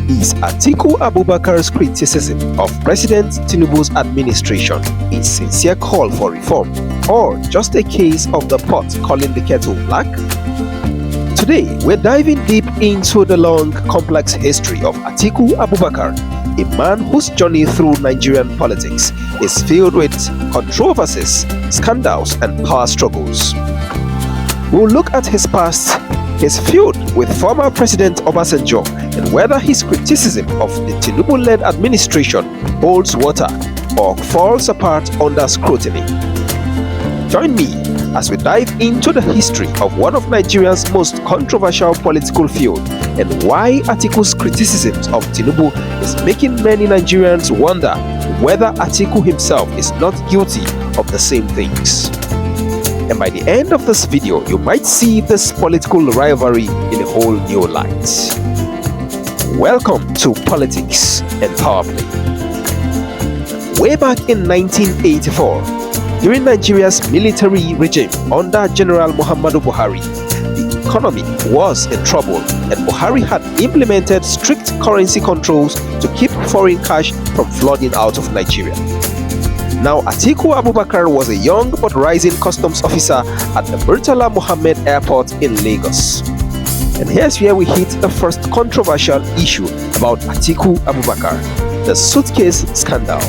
Is Atiku Abubakar's criticism of President Tinubu's administration a sincere call for reform, or just a case of the pot calling the kettle black? Today, we're diving deep into the long, complex history of Atiku Abubakar, a man whose journey through Nigerian politics is filled with controversies, scandals, and power struggles. We'll look at his past, his feud with former President Obasanjo, and whether his criticism of the Tinubu-led administration holds water or falls apart under scrutiny. Join me as we dive into the history of one of Nigeria's most controversial political field and why Atiku's criticisms of Tinubu is making many Nigerians wonder whether Atiku himself is not guilty of the same things. And by the end of this video, you might see this political rivalry in a whole new light. Welcome to Politics and Power Play. Way back in 1984, during Nigeria's military regime under General Muhammadu Buhari, the economy was in trouble and Buhari had implemented strict currency controls to keep foreign cash from flooding out of Nigeria. Now, Atiku Abubakar was a young but rising customs officer at the Murtala Mohammed Airport in Lagos. And here's where we hit the first controversial issue about Atiku Abubakar, the Suitcase Scandal.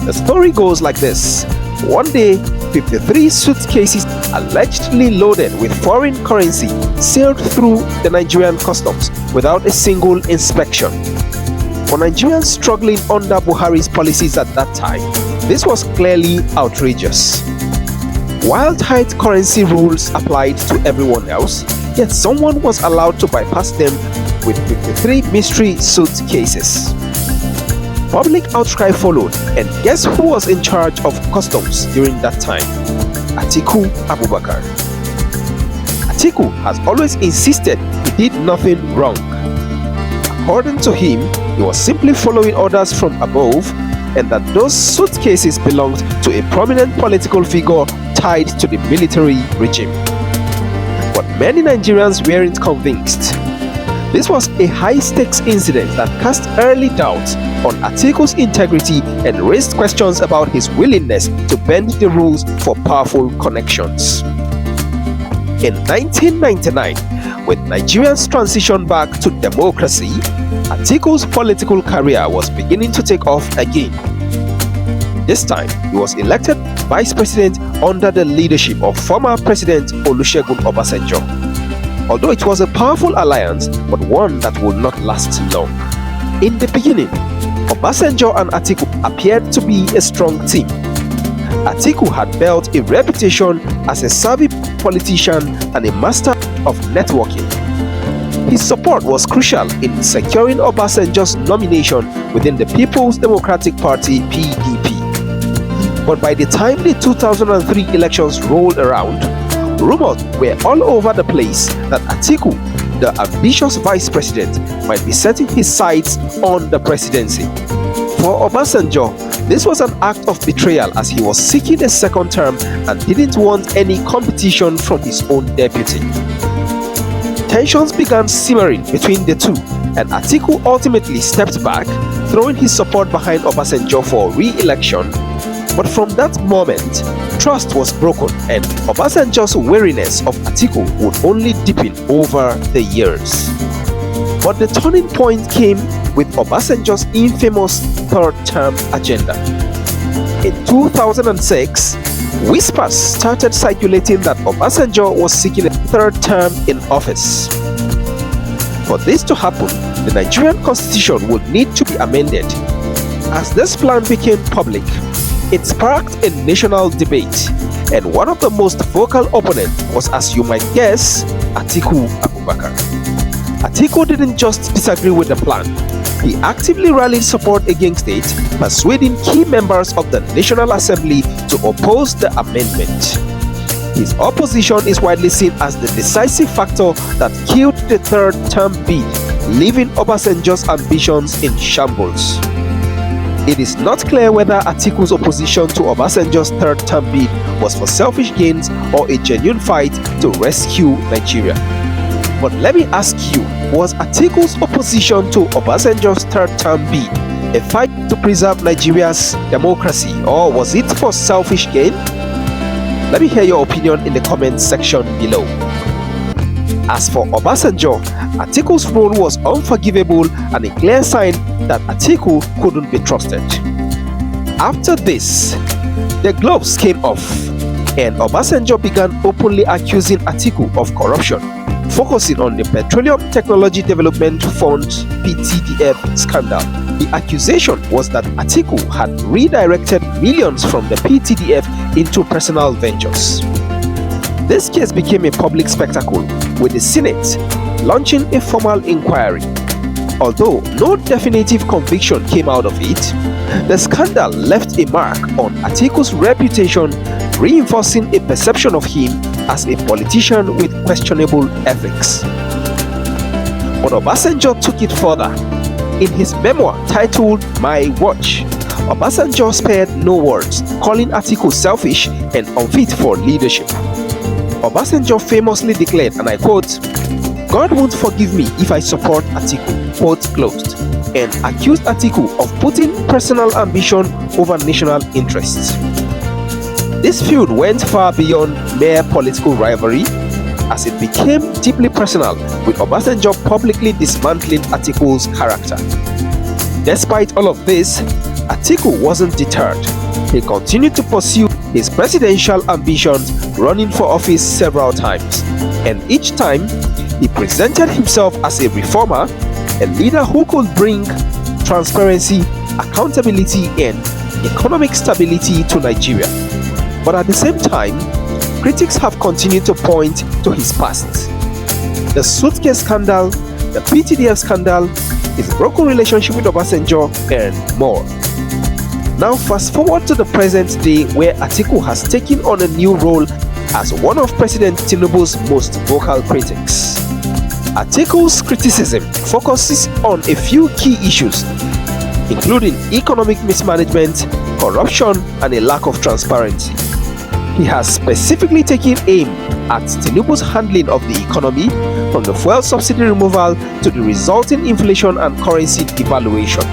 The story goes like this. One day, 53 suitcases allegedly loaded with foreign currency sailed through the Nigerian customs without a single inspection. For Nigerians struggling under Buhari's policies at that time, this was clearly outrageous. While tight currency rules applied to everyone else, yet someone was allowed to bypass them with 53 mystery suitcases. Public outcry followed, and guess who was in charge of customs during that time? Atiku Abubakar. Atiku has always insisted he did nothing wrong. According to him, he was simply following orders from above, and that those suitcases belonged to a prominent political figure tied to the military regime. But many Nigerians weren't convinced. This was a high-stakes incident that cast early doubt on Atiku's integrity and raised questions about his willingness to bend the rules for powerful connections. In 1999, with Nigerians' transition back to democracy, Atiku's political career was beginning to take off again. This time, he was elected vice president under the leadership of former President Olusegun Obasanjo. Although it was a powerful alliance, but one that would not last long. In the beginning, Obasanjo and Atiku appeared to be a strong team. Atiku had built a reputation as a savvy politician and a master of networking. His support was crucial in securing Obasanjo's nomination within the People's Democratic Party (PDP). But by the time the 2003 elections rolled around, rumors were all over the place that Atiku, the ambitious vice president, might be setting his sights on the presidency. For Obasanjo, this was an act of betrayal as he was seeking a second term and didn't want any competition from his own deputy. Tensions began simmering between the two, and Atiku ultimately stepped back, throwing his support behind Obasanjo for re-election. But from that moment, trust was broken and Obasanjo's wariness of Atiku would only deepen over the years. But the turning point came with Obasanjo's infamous third-term agenda. In 2006, whispers started circulating that Obasanjo was seeking a third term in office. For this to happen, the Nigerian constitution would need to be amended. As this plan became public, it sparked a national debate, and one of the most vocal opponents was, as you might guess, Atiku Abubakar. Atiku didn't just disagree with the plan, he actively rallied support against it, persuading key members of the National Assembly to oppose the amendment. His opposition is widely seen as the decisive factor that killed the third-term bid, leaving Obasanjo's ambitions in shambles. It is not clear whether Atiku's opposition to Obasanjo's third-term bid was for selfish gains or a genuine fight to rescue Nigeria. But let me ask you, Was Atiku's opposition to Obasanjo's third-term bid a fight to preserve Nigeria's democracy, or was it for selfish gain? Let me hear your opinion in the comment section below. As for Obasanjo, Atiku's role was unforgivable and a clear sign that Atiku couldn't be trusted. After this, the gloves came off and Obasanjo began openly accusing Atiku of corruption, focusing on the Petroleum Technology Development Fund (PTDF) scandal. The accusation was that Atiku had redirected millions from the PTDF into personal ventures. This case became a public spectacle, with the Senate launching a formal inquiry. Although no definitive conviction came out of it, the scandal left a mark on Atiku's reputation, reinforcing a perception of him as a politician with questionable ethics. But Obasanjo took it further. In his memoir titled My Watch, Obasanjo spared no words, calling Atiku selfish and unfit for leadership. Obasanjo famously declared, and I quote, "God won't forgive me if I support Atiku," quote closed, and accused Atiku of putting personal ambition over national interests. This feud went far beyond mere political rivalry, as it became deeply personal, with Obasanjo publicly dismantling Atiku's character. Despite all of this, Atiku wasn't deterred. He continued to pursue his presidential ambitions, running for office several times, and each time he presented himself as a reformer, a leader who could bring transparency, accountability, and economic stability to Nigeria. But at the same time, critics have continued to point to his past. The Suitcase Scandal, the PTDF scandal, his broken relationship with Obasanjo, and more. Now fast forward to the present day, where Atiku has taken on a new role as one of President Tinubu's most vocal critics. Atiku's criticism focuses on a few key issues, including economic mismanagement, corruption, and a lack of transparency. He has specifically taken aim at Tinubu's handling of the economy, from the fuel subsidy removal to the resulting inflation and currency devaluation.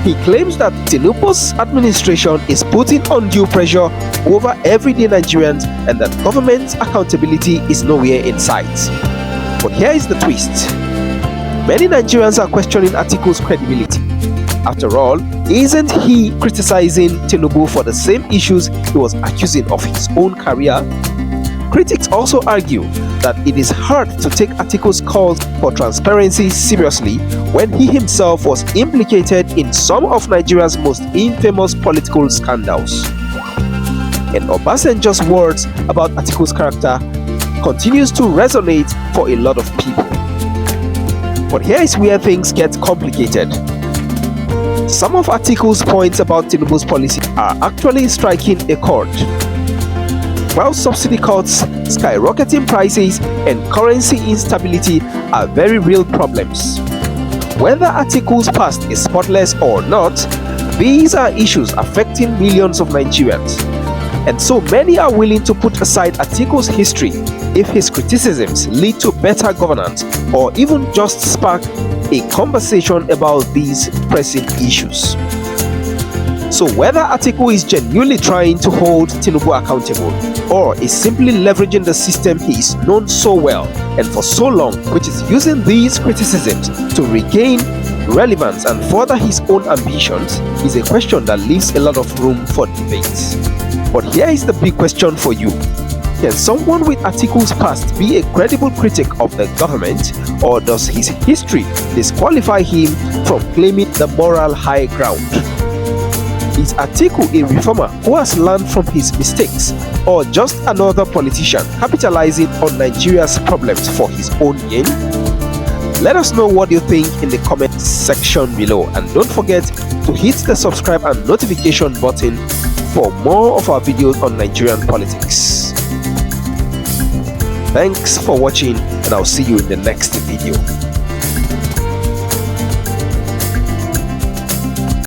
He claims that Tinubu's administration is putting undue pressure over everyday Nigerians and that government accountability is nowhere in sight. But here is the twist. Many Nigerians are questioning Atiku's credibility. After all, isn't he criticizing Tinubu for the same issues he was accusing of his own career? Critics also argue that it is hard to take Atiku's calls for transparency seriously when he himself was implicated in some of Nigeria's most infamous political scandals. And Obasanjo's words about Atiku's character continues to resonate for a lot of people. But here is where things get complicated. Some of Atiku's points about Tinubu's policy are actually striking a chord. While subsidy cuts, skyrocketing prices, and currency instability are very real problems. Whether Atiku's past is spotless or not, these are issues affecting millions of Nigerians. And so many are willing to put aside Atiku's history if his criticisms lead to better governance, or even just spark a conversation about these pressing issues. So whether Atiku is genuinely trying to hold Tinubu accountable, or is simply leveraging the system he is known so well and for so long, which is using these criticisms to regain relevance and further his own ambitions, is a question that leaves a lot of room for debate. But here is the big question for you. Can someone with Atiku's past be a credible critic of the government, or does his history disqualify him from claiming the moral high ground? Is Atiku a reformer who has learned from his mistakes, or just another politician capitalizing on Nigeria's problems for his own gain? Let us know what you think in the comment section below, and don't forget to hit the subscribe and notification button for more of our videos on Nigerian politics. Thanks for watching, and I'll see you in the next video.